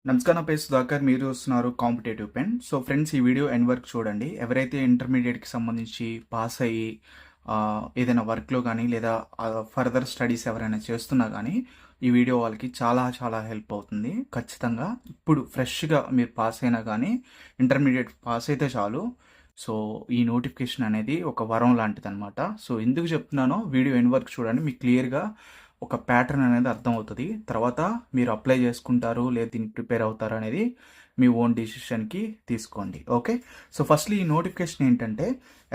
నమస్కారం, నా పేరు సుధాకర్. మీరు చూస్తున్నారు కాంపిటేటివ్ పెన్. సో ఫ్రెండ్స్, ఈ వీడియో ఎండ్ వరకు చూడండి. ఎవరైతే ఇంటర్మీడియట్కి సంబంధించి పాస్ అయ్యి ఏదైనా వర్క్లో కానీ లేదా ఫర్దర్ స్టడీస్ ఎవరైనా చేస్తున్నా కానీ ఈ వీడియో వాళ్ళకి చాలా చాలా హెల్ప్ అవుతుంది. ఖచ్చితంగా ఇప్పుడు ఫ్రెష్గా మీరు పాస్ అయినా కానీ ఇంటర్మీడియట్ పాస్ అయితే చాలు. సో ఈ నోటిఫికేషన్ అనేది ఒక వరం లాంటిది అనమాట. సో ఎందుకు చెప్తున్నానో వీడియో ఎండ్ వరకు చూడండి, మీకు క్లియర్గా ఒక ప్యాటర్న్ అనేది అర్థమవుతుంది. తర్వాత మీరు అప్లై చేసుకుంటారు లేదా దీనికి ప్రిపేర్ అవుతారు అనేది మీ ఓన్ డిసిషన్కి తీసుకోండి. ఓకే, సో ఫస్ట్లీ ఈ నోటిఫికేషన్ ఏంటంటే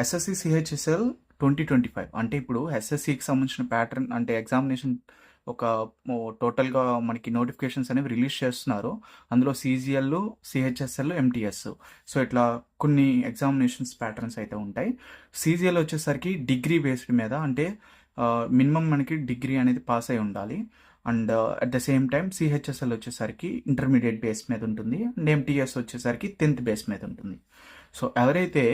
ఎస్ఎస్సి సిహెచ్ఎస్ఎల్ 2025 అంటే ఇప్పుడు ఎస్ఎస్సికి సంబంధించిన ప్యాటర్న్ అంటే ఎగ్జామినేషన్ ఒక టోటల్గా మనకి నోటిఫికేషన్స్ అనేవి రిలీజ్ చేస్తున్నారు. అందులో సిజిఎల్, సిహెచ్ఎస్ఎల్, ఎంటీఎస్, సో ఇట్లా కొన్ని ఎగ్జామినేషన్స్ ప్యాటర్న్స్ అయితే ఉంటాయి. సిజిఎల్ వచ్చేసరికి డిగ్రీ బేస్డ్ మీద, అంటే మినిమం మనకి డిగ్రీ అనేది పాస్ అయి ఉండాలి. And at the same time CHSL వచ్చేసరికి ఇంటర్మీడియట్ బేస్ మీద ఉంటుంది. అండ్ ఎంటీఎస్ వచ్చేసరికి 10th బేస్ మీద ఉంటుంది. సో ఎవరైతే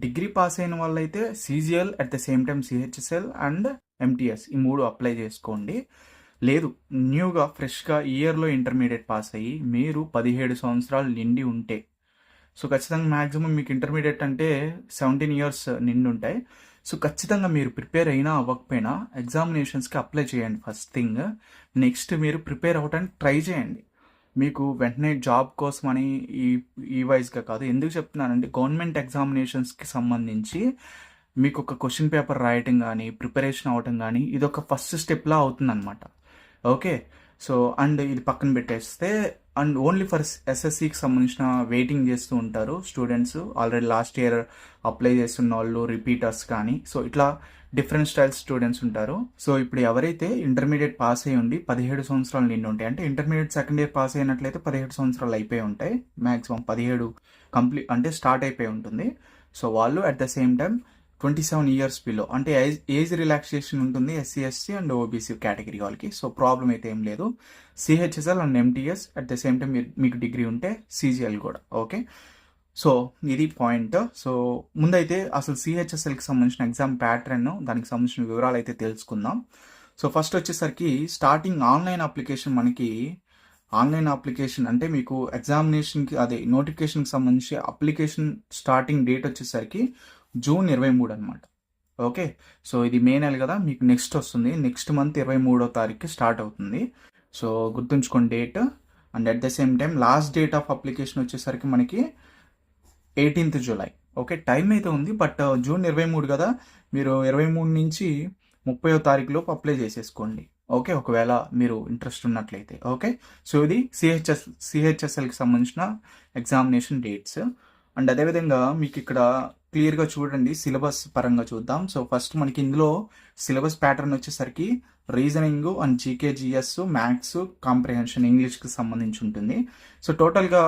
డిగ్రీ పాస్ అయిన వాళ్ళైతే CGL at the same time CHSL and MTS ఈ మూడు అప్లై చేసుకోండి. లేదు, న్యూగా ఫ్రెష్గా ఇయర్లో ఇంటర్మీడియట్ పాస్ అయ్యి మీరు 17 సంవత్సరాలు నిండి ఉంటే, సో ఖచ్చితంగా మ్యాక్సిమం మీకు ఇంటర్మీడియట్ అంటే 17 years నిండి ఉంటాయి. సో ఖచ్చితంగా మీరు ప్రిపేర్ అయినా అవ్వకపోయినా ఎగ్జామినేషన్స్కి అప్లై చేయండి ఫస్ట్ థింగ్. నెక్స్ట్ మీరు ప్రిపేర్ అవ్వడానికి ట్రై చేయండి. మీకు వెంటనే జాబ్ కోసం అని ఈ వైజ్గా కాదు. ఎందుకు చెప్తున్నానంటే గవర్నమెంట్ ఎగ్జామినేషన్స్కి సంబంధించి మీకు ఒక క్వశ్చన్ పేపర్ రాయటం కానీ ప్రిపరేషన్ అవ్వటం కానీ ఇది ఒక ఫస్ట్ స్టెప్లా అవుతుందన్నమాట. ఓకే, సో అండ్ ఇది పక్కన పెట్టేస్తే అండ్ ఓన్లీ ఫర్ ఎస్ఎస్సికి సంబంధించిన వెయిటింగ్ చేస్తూ ఉంటారు students. Already last year apply చేస్తున్న వాళ్ళు, రిపీటర్స్ కానీ, సో ఇట్లా డిఫరెంట్ స్టైల్స్ స్టూడెంట్స్ ఉంటారు. సో ఇప్పుడు ఎవరైతే ఇంటర్మీడియట్ పాస్ అయ్యి ఉండి 17 సంవత్సరాలు నిండి ఉంటాయి, అంటే ఇంటర్మీడియట్ సెకండ్ ఇయర్ పాస్ అయినట్లయితే 17 సంవత్సరాలు అయిపోయి ఉంటాయి. మ్యాక్సిమం 17 కంప్లీట్ అంటే స్టార్ట్ అయిపోయి ఉంటుంది. సో వాళ్ళు at the same time 27 years below, అంటే ఏజ్ రిలాక్సేషన్ ఉంటుంది SC, ST and OBC category వాళ్ళకి. సో ప్రాబ్లం అయితే ఏం లేదు. CHSL and MTS at the same time మీకు డిగ్రీ ఉంటే సిజిఎల్ కూడా. ఓకే, సో ఇది పాయింట్. సో ముందైతే అసలు సిహెచ్ఎస్ఎల్కి సంబంధించిన ఎగ్జామ్ ప్యాటర్న్, దానికి సంబంధించిన వివరాలు అయితే తెలుసుకుందాం. సో ఫస్ట్ వచ్చేసరికి స్టార్టింగ్ ఆన్లైన్ అప్లికేషన్. మనకి ఆన్లైన్ అప్లికేషన్ అంటే మీకు ఎగ్జామినేషన్కి అదే నోటిఫికేషన్కి సంబంధించి అప్లికేషన్ స్టార్టింగ్ డేట్ వచ్చేసరికి June 23 అనమాట. ఓకే, సో ఇది మే నెల కదా, మీకు నెక్స్ట్ వస్తుంది. నెక్స్ట్ మంత్ 23వ తారీఖుకి స్టార్ట్ అవుతుంది. సో గుర్తుంచుకోండి date. And at the same time last date of application వచ్చేసరికి మనకి 18th July. ఓకే, టైం అయితే ఉంది, బట్ June 23 కదా, మీరు 23 నుంచి 30వ తారీఖులోపు అప్లై చేసేసుకోండి. ఓకే, ఒకవేళ మీరు ఇంట్రెస్ట్ ఉన్నట్లయితే. ఓకే, సో ఇది సిహెచ్ఎస్ఎల్కి సంబంధించిన ఎగ్జామినేషన్ డేట్స్. అండ్ అదేవిధంగా మీకు ఇక్కడ క్లియర్గా చూడండి, సిలబస్ పరంగా చూద్దాం. సో ఫస్ట్ మనకి ఇందులో సిలబస్ ప్యాటర్న్ వచ్చేసరికి reasoning and GK, GS, maths, comprehension, ఇంగ్లీష్కి సంబంధించి ఉంటుంది. సో టోటల్గా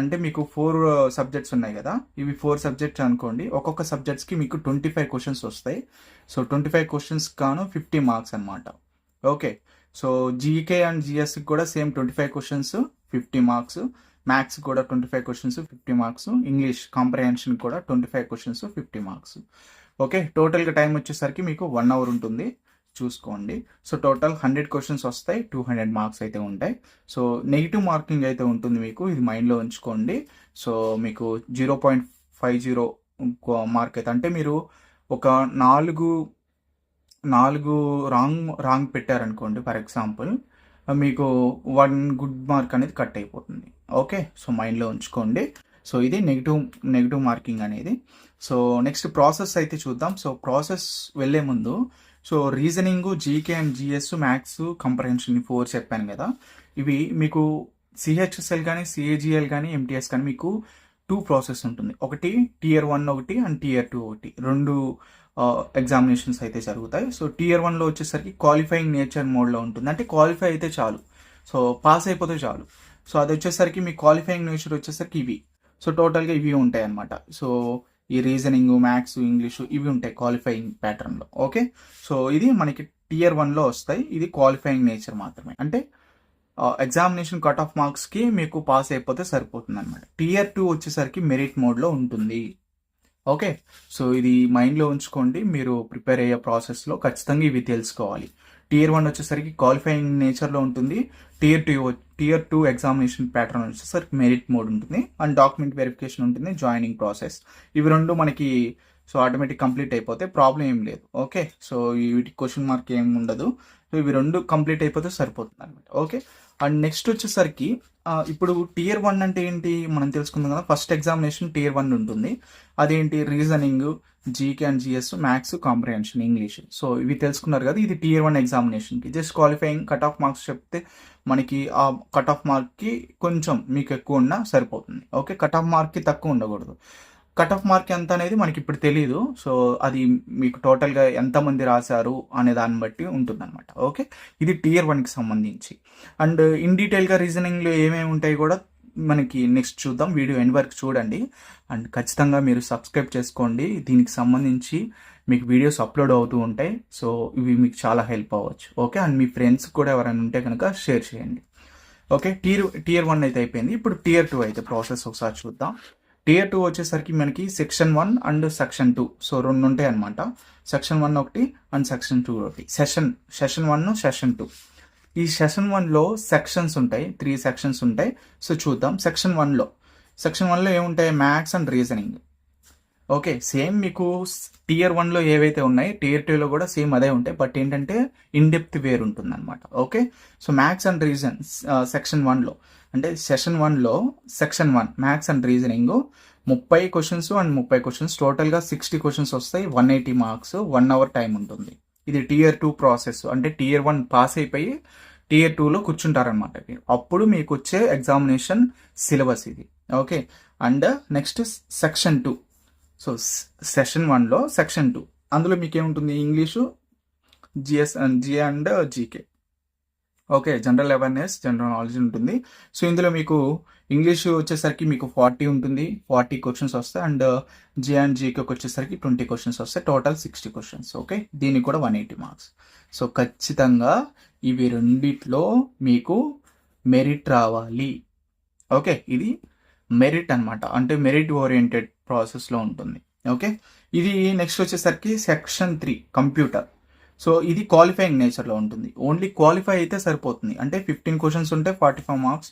అంటే మీకు 4 సబ్జెక్ట్స్ ఉన్నాయి కదా, ఇవి 4 సబ్జెక్ట్స్ అనుకోండి. ఒక్కొక్క సబ్జెక్ట్స్కి మీకు 25 questions వస్తాయి. సో 25 questions గాను 50 marks అనమాట. ఓకే, సో జీకే అండ్ జిఎస్కి కూడా సేమ్ 25 questions 50 marks, మ్యాథ్స్ కూడా 25 questions 50 marks, ఇంగ్లీష్ కాంప్రహెన్షన్ కూడా 25 questions 50 marks. ఓకే, టోటల్గా టైం వచ్చేసరికి మీకు 1 hour ఉంటుంది, చూసుకోండి. సో టోటల్ 100 questions వస్తాయి, 200 marks అయితే ఉంటాయి. సో నెగిటివ్ మార్కింగ్ అయితే ఉంటుంది మీకు, ఇది మైండ్లో ఉంచుకోండి. సో మీకు 0.50 మార్క్ అయితే, అంటే మీరు ఒక 4 రాంగ్ పెట్టారనుకోండి ఫర్ ఎగ్జాంపుల్, మీకు 1 గుడ్ మార్క్ అనేది కట్ అయిపోతుంది. ఓకే, సో మైండ్లో ఉంచుకోండి. సో ఇది నెగిటివ్ మార్కింగ్ అనేది. సో నెక్స్ట్ ప్రాసెస్ అయితే చూద్దాం. సో ప్రాసెస్ వెళ్ళే ముందు, so reasoning, GK and GS, maths, comprehension 4 చెప్పాను కదా, ఇవి మీకు సిహెచ్ఎస్ఎల్ కానీ సిఏజిఎల్ కానీ ఎంటీఎస్ కానీ మీకు 2 ప్రాసెస్ ఉంటుంది. ఒకటి Tier 1 ఒకటి అండ్ Tier 2 ఒకటి, 2 ఎగ్జామినేషన్స్ అయితే జరుగుతాయి. సో Tier 1లో వచ్చేసరికి క్వాలిఫైయింగ్ నేచర్ మోడ్లో ఉంటుంది, అంటే క్వాలిఫై అయితే చాలు, సో పాస్ అయిపోతే చాలు. సో అది వచ్చేసరికి మీ క్వాలిఫైయింగ్ నేచర్ వచ్చేసరికి ఇవి. సో టోటల్గా ఇవి ఉంటాయి అన్నమాట. సో ఈ రీజనింగ్, మ్యాథ్స్, ఇంగ్లీషు ఇవి ఉంటాయి క్వాలిఫైయింగ్ ప్యాటర్న్లో. ఓకే, సో ఇది మనకి Tier 1లో వస్తాయి. ఇది క్వాలిఫైయింగ్ నేచర్ మాత్రమే, అంటే ఎగ్జామినేషన్ కట్ ఆఫ్ మార్క్స్కి మీకు పాస్ అయిపోతే సరిపోతుంది అనమాట. Tier 2 వచ్చేసరికి మెరిట్ మోడ్లో ఉంటుంది. ఓకే, సో ఇది మైండ్లో ఉంచుకోండి. మీరు ప్రిపేర్ అయ్యే ప్రాసెస్లో ఖచ్చితంగా ఇవి తెలుసుకోవాలి. Tier 1 వచ్చేసరికి క్వాలిఫైయింగ్ నేచర్లో ఉంటుంది. Tier 2 టియర్ 2 ఎగ్జామినేషన్ ప్యాటర్న్ వచ్చేసరికి మెరిట్ మోడ్ ఉంటుంది అండ్ డాక్యుమెంట్ వెరిఫికేషన్ ఉంటుంది, జాయినింగ్ ప్రాసెస్. ఇవి రెండు మనకి సో ఆటోమేటిక్ కంప్లీట్ అయిపోతే ప్రాబ్లం ఏం లేదు. ఓకే, సో వీటికి క్వశ్చన్ మార్క్ ఏం ఉండదు. సో ఇవి రెండు కంప్లీట్ అయిపోతే సరిపోతుంది అనమాట. ఓకే, అండ్ నెక్స్ట్ వచ్చేసరికి ఇప్పుడు టియర్ 1 అంటే ఏంటి మనం తెలుసుకుందాం కదా. ఫస్ట్ ఎగ్జామినేషన్ టియర్ 1 ఉంటుంది. అదేంటి reasoning, GK and GS, maths, comprehension, English. So ఇవి తెలుసుకున్నారు కదా. ఇది టియర్ 1 ఎగ్జామినేషన్కి just qualifying cut off marks చెప్తే మనకి ఆ కట్ ఆఫ్ మార్క్కి కొంచెం మీకు ఎక్కువ ఉన్నా సరిపోతుంది. ఓకే, కట్ ఆఫ్ మార్క్కి తక్కువ ఉండకూడదు. కట్ ఆఫ్ మార్క్ ఎంత అనేది మనకి ఇప్పుడు తెలియదు. సో అది మీకు టోటల్గా ఎంతమంది రాశారు అనే దాన్ని బట్టి ఉంటుందన్నమాట. ఓకే, ఇది టియర్ 1కి సంబంధించి. అండ్ ఇన్ డీటెయిల్గా రీజనింగ్లో ఏమేమి ఉంటాయి కూడా మనకి నెక్స్ట్ చూద్దాం. వీడియో ఎండ్ వరకు చూడండి అండ్ ఖచ్చితంగా మీరు సబ్స్క్రైబ్ చేసుకోండి. దీనికి సంబంధించి మీకు వీడియోస్ అప్లోడ్ అవుతూ ఉంటాయి. సో ఇవి మీకు చాలా హెల్ప్ అవ్వచ్చు. ఓకే, అండ్ మీ ఫ్రెండ్స్ కూడా ఎవరైనా ఉంటే కనుక షేర్ చేయండి. ఓకే, టియర్ 1 అయితే అయిపోయింది. ఇప్పుడు టియర్ 2 అయితే ప్రాసెస్ ఒకసారి చూద్దాం. టియర్ 2 వచ్చేసరికి మనకి సెక్షన్ 1 అండ్ సెక్షన్ 2 సో రెండు ఉంటాయి అనమాట. సెక్షన్ 1 ఒకటి అండ్ సెక్షన్ 2 ఒకటి. Session 1, session 2. ఈ సెషన్ 1లో సెక్షన్స్ ఉంటాయి, 3 సెక్షన్స్ ఉంటాయి. సో చూద్దాం. సెక్షన్ 1లో ఏముంటాయి? Maths and reasoning. Okay, same మీకు టియర్ 1లో ఏవైతే ఉన్నాయి టియర్ 2లో కూడా సేమ్ అదే ఉంటాయి. బట్ ఏంటంటే ఇన్ డెప్త్ వేరు ఉంటుంది అనమాట. Okay, so maths and reason section 1లో అంటే సెషన్ 1లో section 1 maths and reasoning 30 questions and 30 questions టోటల్గా 60 క్వశ్చన్స్ వస్తాయి. 180 మార్క్స్, 1 అవర్ టైం ఉంటుంది. ఇది టియర్ 2 ప్రాసెస్. అంటే టియర్ 1 పాస్ అయిపోయి టియర్ 2లో కూర్చుంటారనమాట. అప్పుడు మీకు వచ్చే ఎగ్జామినేషన్ సిలబస్ ఇది. Okay, and next section 2. So session 1లో సెక్షన్ 2 అందులో మీకు ఏముంటుంది? English, GS and GA and GK. Okay, general awareness, general knowledge ఉంటుంది. సో ఇందులో మీకు ఇంగ్లీష్ వచ్చేసరికి మీకు 40 ఉంటుంది, 40 క్వశ్చన్స్ వస్తాయి. అండ్ జిఏ అండ్ జీకేకి వచ్చేసరికి 20 క్వశ్చన్స్ వస్తాయి. Total 60 questions. ఓకే, దీనికి కూడా 180 మార్క్స్. సో ఖచ్చితంగా ఇవి రెండిట్లో మీకు మెరిట్ రావాలి. ఓకే, ఇది మెరిట్ అనమాట. అంటే మెరిట్ ఓరియంటెడ్ ప్రాసెస్లో ఉంటుంది. ఓకే, ఇది నెక్స్ట్ వచ్చేసరికి సెక్షన్ 3 కంప్యూటర్. సో ఇది క్వాలిఫైయింగ్ నేచర్లో ఉంటుంది. ఓన్లీ క్వాలిఫై అయితే సరిపోతుంది. అంటే 15 క్వశ్చన్స్ ఉంటే 45 మార్క్స్.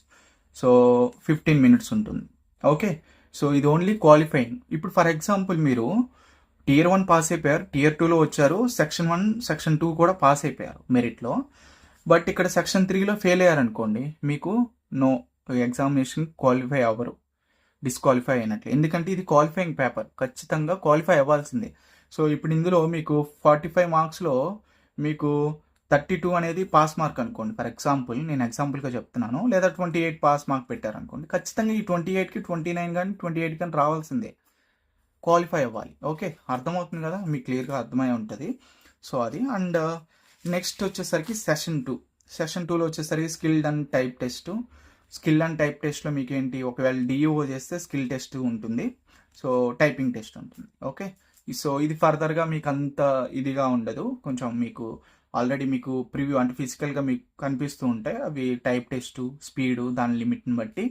సో 15 మినిట్స్ ఉంటుంది. ఓకే, సో ఇది ఓన్లీ క్వాలిఫైయింగ్. ఇప్పుడు ఫర్ ఎగ్జాంపుల్ మీరు టియర్ 1 పాస్ అయిపోయారు, టియర్ 2లో వచ్చారు, సెక్షన్ 1 సెక్షన్ 2 కూడా పాస్ అయిపోయారు మెరిట్లో. బట్ ఇక్కడ సెక్షన్ 3లో ఫెయిల్ అయ్యారనుకోండి, మీకు నో ఎగ్జామినేషన్ క్వాలిఫై అవ్వరు, డిస్క్వాలిఫై అయినట్లు. ఎందుకంటే ఇది క్వాలిఫైయింగ్ పేపర్, ఖచ్చితంగా క్వాలిఫై అవ్వాల్సిందే. సో ఇప్పుడు ఇందులో మీకు 45 మార్క్స్లో మీకు 32 అనేది పాస్ మార్క్ అనుకోండి. ఫర్ ఎగ్జాంపుల్ నేను ఎగ్జాంపుల్గా చెప్తున్నాను. లేదా 28 పాస్ మార్క్ పెట్టారనుకోండి. ఖచ్చితంగా ఈ 28కి 29 కానీ 28 కానీ రావాల్సిందే, క్వాలిఫై అవ్వాలి. ఓకే, అర్థమవుతుంది కదా, మీకు క్లియర్గా అర్థమై ఉంటుంది. సో అది. అండ్ నెక్స్ట్ వచ్చేసరికి సెషన్ 2. సెషన్ 2లో వచ్చేసరికి skilled and type test. Skill and type టెస్ట్లో మీకు ఏంటి? ఒకవేళ డిఓ చేస్తే స్కిల్ టెస్ట్ ఉంటుంది, సో టైపింగ్ టెస్ట్ ఉంటుంది. ఓకే, సో ఇది ఫర్దర్గా మీకు అంత ఇదిగా ఉండదు. కొంచెం మీకు ఆల్రెడీ మీకు ప్రివ్యూ అంటే ఫిజికల్గా మీకు కనిపిస్తూ ఉంటాయి. అవి టైప్ టెస్ట్, స్పీడు, దాని లిమిట్ని బట్టి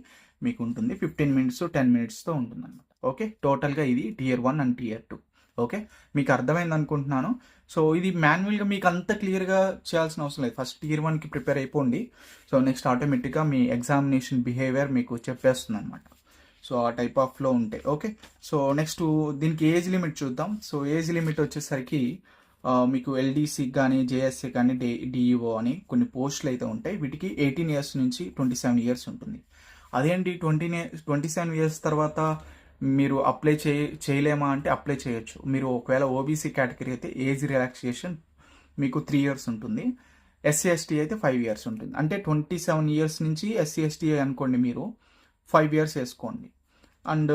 మీకు ఉంటుంది. 15 మినిట్స్ 10 మినిట్స్తో ఉంటుంది అనమాట. ఓకే, టోటల్గా ఇది టియర్ 1 అండ్ టియర్ 2. ఓకే, మీకు అర్థమైంది అనుకుంటున్నాను. సో ఇది మాన్యువల్గా మీకు అంత క్లియర్గా చేయాల్సిన అవసరం లేదు. ఫస్ట్ టియర్ 1కి ప్రిపేర్ అయిపోండి. సో నెక్స్ట్ ఆటోమేటిక్గా మీ ఎగ్జామినేషన్ బిహేవియర్ మీకు చెప్పేస్తుంది అనమాట. సో ఆ టైప్ ఆఫ్లో ఉంటాయి. ఓకే, సో నెక్స్ట్ దీనికి ఏజ్ లిమిట్ చూద్దాం. సో ఏజ్ లిమిట్ వచ్చేసరికి మీకు ఎల్డీసీకి కానీ జేఎస్సీ కానీ డిఈఓ అని కొన్ని పోస్టులు అయితే ఉంటాయి. వీటికి 18 ఇయర్స్ నుంచి 27 ఇయర్స్ ఉంటుంది. అదేంటి 27 ఇయర్స్ తర్వాత మీరు అప్లై చేయలేమా అంటే అప్లై చేయొచ్చు. మీరు ఒకవేళ ఓబీసీ కేటగిరీ అయితే ఏజ్ రిలాక్సేషన్ మీకు 3 ఇయర్స్ ఉంటుంది. ఎస్సీ ఎస్టీ అయితే 5 ఇయర్స్ ఉంటుంది. అంటే 27 ఇయర్స్ నుంచి ఎస్సీ ఎస్టీ అనుకోండి, మీరు 5 ఇయర్స్ వేసుకోండి. అండ్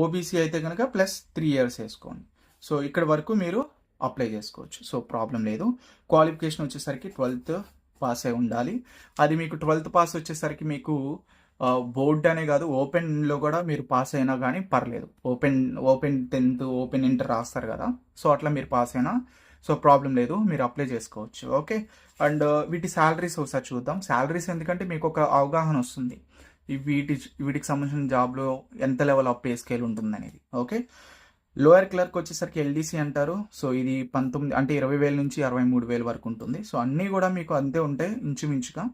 ఓబీసీ అయితే కనుక ప్లస్ 3 ఇయర్స్ వేసుకోండి. సో ఇక్కడ వరకు మీరు అప్లై చేసుకోవచ్చు. సో ప్రాబ్లం లేదు. క్వాలిఫికేషన్ వచ్చేసరికి 12th పాస్ అయి ఉండాలి. అది మీకు 12th పాస్ వచ్చేసరికి మీకు బోర్డ్ అనే కాదు, ఓపెన్లో కూడా మీరు పాస్ అయినా కానీ పర్లేదు. ఓపెన్ 10th ఓపెన్ ఇంటర్ రాస్తారు కదా, సో అట్లా మీరు పాస్ అయినా సో ప్రాబ్లం లేదు, మీరు అప్లై చేసుకోవచ్చు. ఓకే, అండ్ వీటి శాలరీస్ ఒకసారి చూద్దాం. శాలరీస్ ఎందుకంటే మీకు ఒక అవగాహన వస్తుంది వీటికి సంబంధించిన జాబ్లో ఎంత లెవెల్ ఆఫ్ పే స్కేల్ ఉంటుంది అనేది. ఓకే, లోయర్ క్లర్క్ వచ్చేసరికి ఎల్డీసీ అంటారు. సో ఇది 19 అంటే 20,000 నుంచి 63,000 వరకు ఉంటుంది. సో అన్నీ కూడా మీకు అంతే ఉంటాయి ఇంచుమించుగా.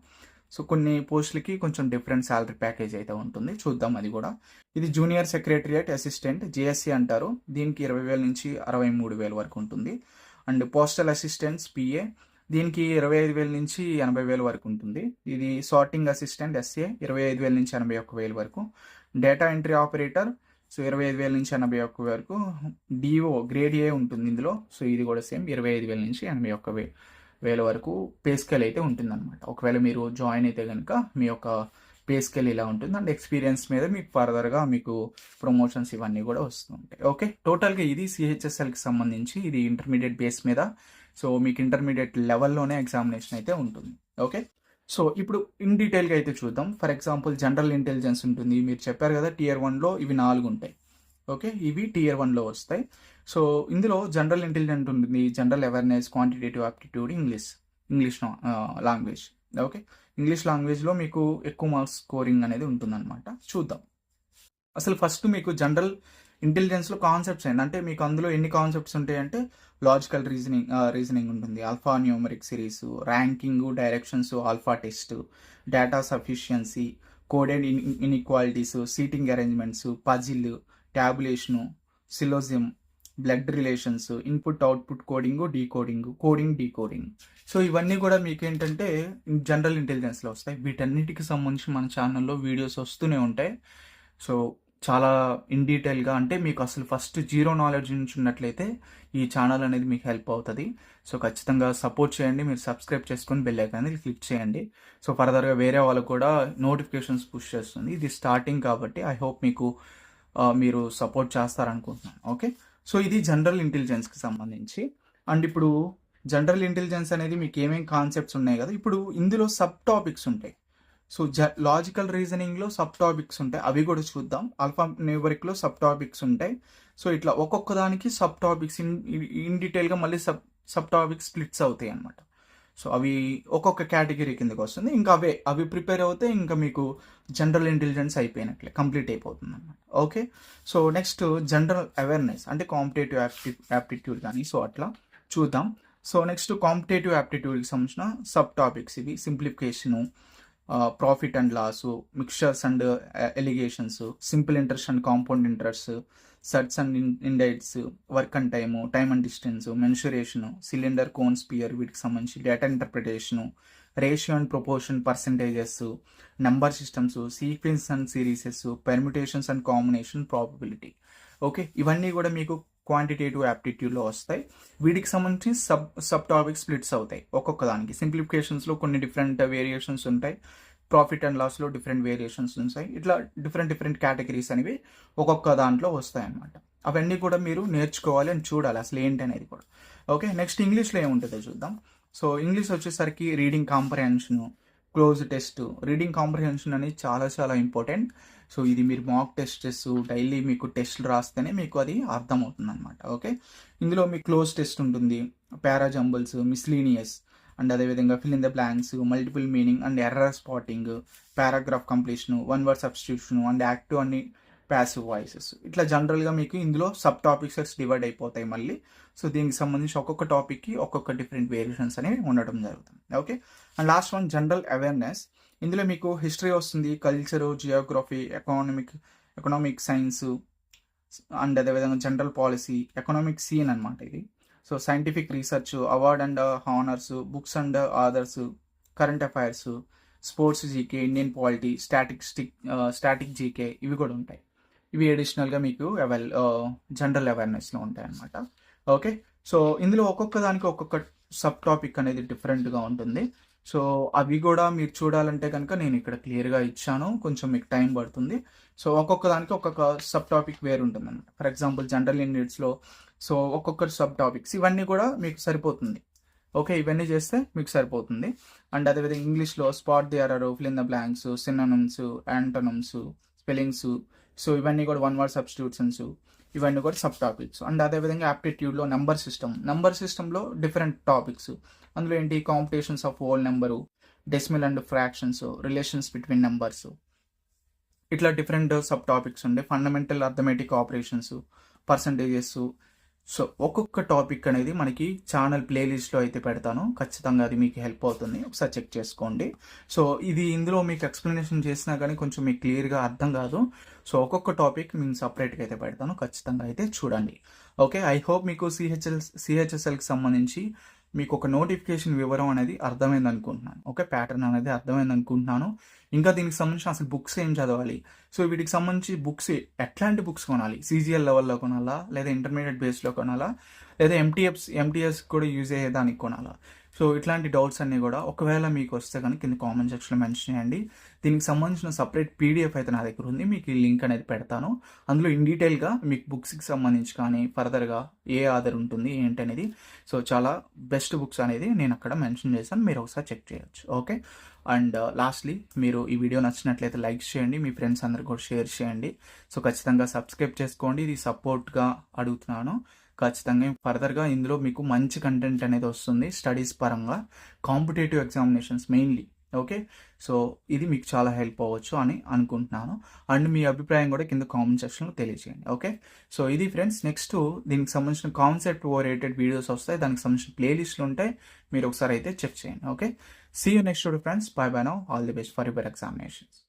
సో కొన్ని పోస్టులకి కొంచెం డిఫరెంట్ శాలరీ ప్యాకేజ్ అయితే ఉంటుంది, చూద్దాం అది కూడా. ఇది జూనియర్ సెక్రటరియట్ అసిస్టెంట్ జేఎస్సీ అంటారు, దీనికి 20,000 నుంచి 63,000 వరకు ఉంటుంది. అండ్ పోస్టల్ అసిస్టెంట్స్ పిఏ, దీనికి 25,000 నుంచి 80,000 వరకు ఉంటుంది. ఇది సార్టింగ్ అసిస్టెంట్ ఎస్ఏ 25,000 నుంచి 81,000 వరకు. డేటా ఎంట్రీ ఆపరేటర్ సో 25,000 నుంచి 81,000 వరకు. డిఓ గ్రేడ్ ఏ ఉంటుంది ఇందులో, సో ఇది కూడా సేమ్ 25,000 నుంచి 81,000 వరకు పే స్కేల్ అయితే ఉంటుందన్నమాట. ఒకవేళ మీరు జాయిన్ అయితే కనుక మీ యొక్క పే స్కేల్ ఇలా ఉంటుంది. అండ్ ఎక్స్పీరియన్స్ మీద మీకు ఫర్దర్గా మీకు ప్రమోషన్స్ ఇవన్నీ కూడా వస్తుంటాయి. ఓకే, టోటల్గా ఇది సిహెచ్ఎస్ఎల్కి సంబంధించి ఇది ఇంటర్మీడియట్ బేస్ మీద. సో మీకు ఇంటర్మీడియట్ లెవెల్లోనే ఎగ్జామినేషన్ అయితే ఉంటుంది. ఓకే, సో ఇప్పుడు ఇన్ డీటెయిల్గా అయితే చూద్దాం. ఫర్ ఎగ్జాంపుల్ జనరల్ ఇంటెలిజెన్స్ ఉంటుంది, మీరు చెప్పారు కదా Tier 1లో ఇవి 4 ఉంటాయి. ఓకే, ఇవి Tier 1లో వస్తాయి. సో ఇందులో జనరల్ ఇంటెలిజెన్స్ ఉంటుంది, general awareness, quantitative aptitude, English language. Okay, English లాంగ్వేజ్లో మీకు ఎక్కువ మార్క్స్ స్కోరింగ్ అనేది ఉంటుందన్నమాట. చూద్దాం అసలు ఫస్ట్ మీకు జనరల్ ఇంటెలిజెన్స్లో కాన్సెప్ట్స్ ఏంటి అంటే, మీకు అందులో ఎన్ని కాన్సెప్ట్స్ ఉంటాయంటే లాజికల్ రీజనింగ్ ఉంటుంది, alpha numeric series, ranking, directions, alpha test, data sufficiency, coded inequalities, seating arrangements, puzzle, tabulation, syllogism, blood relations, input output coding, decoding. So ఇవన్నీ కూడా మీకు ఏంటంటే జనరల్ ఇంటెలిజెన్స్లో వస్తాయి. వీటన్నిటికి సంబంధించి మన ఛానల్లో వీడియోస్ వస్తూనే ఉంటాయి. సో చాలా ఇన్ డీటెయిల్గా, అంటే మీకు అసలు ఫస్ట్ జీరో నాలెడ్జ్ నుంచి ఉన్నట్లయితే ఈ ఛానల్ అనేది మీకు హెల్ప్ అవుతుంది. సో ఖచ్చితంగా సపోర్ట్ చేయండి, మీరు సబ్స్క్రైబ్ చేసుకొని బెల్ ఐకాన్ అనేది క్లిక్ చేయండి. సో ఫర్దర్గా వేరే వాళ్ళకు కూడా నోటిఫికేషన్స్ పుష్ చేస్తుంది. ఇది స్టార్టింగ్ కాబట్టి ఐ హోప్ మీకు మీరు సపోర్ట్ చేస్తారనుకుంటున్నాను. ఓకే, సో ఇది జనరల్ ఇంటెలిజెన్స్కి సంబంధించి. అండ్ ఇప్పుడు జనరల్ ఇంటెలిజెన్స్ అనేది మీకు ఏమేమి కాన్సెప్ట్స్ ఉన్నాయి కదా, ఇప్పుడు ఇందులో సబ్ టాపిక్స్ ఉంటాయి. సో లాజికల్ రీజనింగ్లో సబ్ టాపిక్స్ ఉంటాయి, అవి కూడా చూద్దాం. ఆల్ఫా న్యూమరిక్లో సబ్ టాపిక్స్ ఉంటాయి. సో ఇట్లా ఒక్కొక్క దానికి సబ్ టాపిక్స్ ఇన్ డీటెయిల్గా మళ్ళీ సబ్ టాపిక్స్ స్ప్లిట్స్ అవుతాయి అన్నమాట. సో అవి ఒక్కొక్క కేటగిరీ కిందకి వస్తుంది. ఇంకా అవి ప్రిపేర్ అవుతే ఇంకా మీకు జనరల్ ఇంటెలిజెన్స్ అయిపోయినట్లే, కంప్లీట్ అయిపోతుంది అన్నమాట. Okay, so next general awareness అంటే కాంపిటేటివ్ యాప్టిట్యూడ్ కానీ, సో అట్లా చూద్దాం. సో నెక్స్ట్ కాంపిటేటివ్ యాప్టిట్యూడ్కి సంబంధించిన సబ్ టాపిక్స్ ఇవి: simplification, profit and loss, mixtures and alligations, simple interest and compound interest, surds and indices, work and time and distance, mensuration, cylinder, cone, sphere, వీటికి సంబంధించి data interpretation, ratio and proportion, percentages, number systems, sequence and series, permutations and combination, probability. Okay, ఇవన్నీ కూడా మీకు quantitative యాప్టిట్యూడ్లో వస్తాయి. వీటికి సంబంధించి sub topic splits అవుతాయి ఒక్కొక్క దానికి. సింప్లిఫికేషన్స్లో కొన్ని డిఫరెంట్ వేరియేషన్స్ ఉంటాయి, ప్రాఫిట్ అండ్ లాస్లో డిఫరెంట్ వేరియేషన్స్ ఉంటాయి. ఇట్లా డిఫరెంట్ కేటగిరీస్ అనేవి ఒక్కొక్క దాంట్లో వస్తాయి అన్నమాట. అవన్నీ కూడా మీరు నేర్చుకోవాలి అని చూడాలి అసలు ఏంటి అనేది కూడా. ఓకే, నెక్స్ట్ ఇంగ్లీష్లో ఏముంటుందో చూద్దాం. సో ఇంగ్లీష్ వచ్చేసరికి reading comprehension, cloze test. Reading comprehension అనేది చాలా ఇంపార్టెంట్. సో ఇది మీరు మాక్ టెస్టెస్ డైలీ మీకు టెస్ట్లు రాస్తేనే మీకు అది అర్థమవుతుంది అనమాట. ఓకే, ఇందులో మీకు క్లోజ్ టెస్ట్ ఉంటుంది, పారాజంబుల్స్, మిస్లీనియస్, అండ్ అదేవిధంగా fill in the blanks, multiple meaning and error spotting, paragraph completion, one word substitution and active and passive voices. ఇట్లా జనరల్గా మీకు ఇందులో సబ్ టాపిక్స్ డివైడ్ అయిపోతాయి మళ్ళీ. సో దీనికి సంబంధించి ఒక్కొక్క టాపిక్కి ఒక్కొక్క డిఫరెంట్ వేరియేషన్స్ అనేవి ఉండడం జరుగుతుంది. Okay, and last one general awareness. ఇందులో మీకు హిస్టరీ వస్తుంది, culture, Geography, economic science, and అదేవిధంగా జనరల్ పాలసీ, ఎకనామిక్ సీన్ అనమాట ఇది. So scientific research, award and honours, books and authors, current affairs, sports GK, Indian polity, static GK, ఇవి కూడా ఉంటాయి. ఇవి అడిషనల్గా మీకు జనరల్ అవేర్నెస్లో ఉంటాయి అన్నమాట. ఓకే, సో ఇందులో ఒక్కొక్క దానికి ఒక్కొక్క సబ్ టాపిక్ అనేది డిఫరెంట్గా ఉంటుంది. సో అవి కూడా మీరు చూడాలంటే కనుక నేను ఇక్కడ క్లియర్గా ఇచ్చాను, కొంచెం మీకు టైం పడుతుంది. సో ఒక్కొక్క దానికి ఒక్కొక్క సబ్ టాపిక్ వేరు ఉంటుంది అన్నమాట. ఫర్ ఎగ్జాంపుల్ జనరల్ ఇండియట్స్లో సో ఒక్కొక్క సబ్ టాపిక్స్ ఇవన్నీ కూడా మీకు సరిపోతుంది. ఓకే, ఇవన్నీ చేస్తే మీకు సరిపోతుంది. అండ్ అదేవిధంగా ఇంగ్లీష్లో spot the error, fill in the blanks, synonyms, antonyms, spellings, so ఇవన్నీ కూడా వన్ వర్డ్ సబ్స్టిట్యూషన్స్, ఇవన్నీ కూడా సబ్ టాపిక్స్. అండ్ అదేవిధంగా యాప్టిట్యూడ్లో నెంబర్ సిస్టంలో డిఫరెంట్ టాపిక్స్. అందులో ఏంటి, competitions of whole number, decimal and fractions, relations between numbers, ఇట్లా డిఫరెంట్ సబ్ టాపిక్స్ ఉండే. Fundamental arithmetic operations, percentages, so ఒక్కొక్క టాపిక్ అనేది మనకి ఛానల్ ప్లేలిస్ట్లో అయితే పెడతాను. ఖచ్చితంగా అది మీకు హెల్ప్ అవుతుంది. ఒకసారి చెక్ చేసుకోండి. సో ఇది ఇందులో మీకు ఎక్స్ప్లెనేషన్ చేసినా కానీ కొంచెం మీకు క్లియర్గా అర్థం కాదు. సో ఒక్కొక్క టాపిక్ నేను సపరేట్గా అయితే పెడతాను. ఖచ్చితంగా అయితే చూడండి. ఓకే, ఐ హోప్ మీకు సిహెచ్ఎస్ఎల్కి సంబంధించి మీకు ఒక నోటిఫికేషన్ వివరం అనేది అర్థమైంది అనుకుంటున్నాను. ఓకే, ప్యాటర్న్ అనేది అర్థమైంది అనుకుంటున్నాను. ఇంకా దీనికి సంబంధించిన అసలు బుక్స్ ఏం చదవాలి, సో వీటికి సంబంధించి బుక్స్ ఎట్లాంటి బుక్స్ కొనాలి, సీజీఎల్ లెవెల్లో కొనాలా, లేదా ఇంటర్మీడియట్ బేస్లో కొనాలా, లేదా ఎంటీఎస్ కూడా యూజ్ అయ్యేదానికి కొనాలా, సో ఇట్లాంటి డౌట్స్ అన్నీ కూడా ఒకవేళ మీకు వస్తే కనుక కింద కామెంట్ సెక్షన్లో మెన్షన్ చేయండి. దీనికి సంబంధించిన సపరేట్ పీడిఎఫ్ అయితే నా దగ్గర ఉంది. మీకు ఈ లింక్ అనేది పెడతాను. అందులో ఇన్ డీటెయిల్గా మీకు బుక్స్కి సంబంధించి కానీ ఫర్దర్గా ఏ ఆధార్ ఉంటుంది ఏంటనేది, సో చాలా బెస్ట్ బుక్స్ అనేది నేను అక్కడ మెన్షన్ చేశాను. మీరు ఒకసారి చెక్ చేయొచ్చు. ఓకే, అండ్ లాస్ట్లీ మీరు ఈ వీడియో నచ్చినట్లయితే లైక్ చేయండి, మీ ఫ్రెండ్స్ అందరికి కూడా షేర్ చేయండి. సో ఖచ్చితంగా సబ్స్క్రైబ్ చేసుకోండి. ఇది సపోర్ట్గా అడుగుతున్నాను. ఖచ్చితంగా ఫర్దర్గా ఇందులో మీకు మంచి కంటెంట్ అనేది వస్తుంది స్టడీస్ పరంగా, competitive examinations mainly. Okay, so ఇది మీకు చాలా హెల్ప్ అవ్వచ్చు అని అనుకుంటున్నాను. అండ్ మీ అభిప్రాయం కూడా కింద కామెంట్ సెక్షన్లో తెలియజేయండి. ఓకే, సో ఇది ఫ్రెండ్స్. నెక్స్ట్ దీనికి సంబంధించిన కాన్సెప్ట్ ఓరియంటెడ్ వీడియోస్ వస్తాయి, దానికి సంబంధించిన ప్లేలిస్ట్లు ఉంటాయి, మీరు ఒకసారి అయితే చెక్ చేయండి. Okay, see you next video friends. Bye bye now, all the best for your examinations.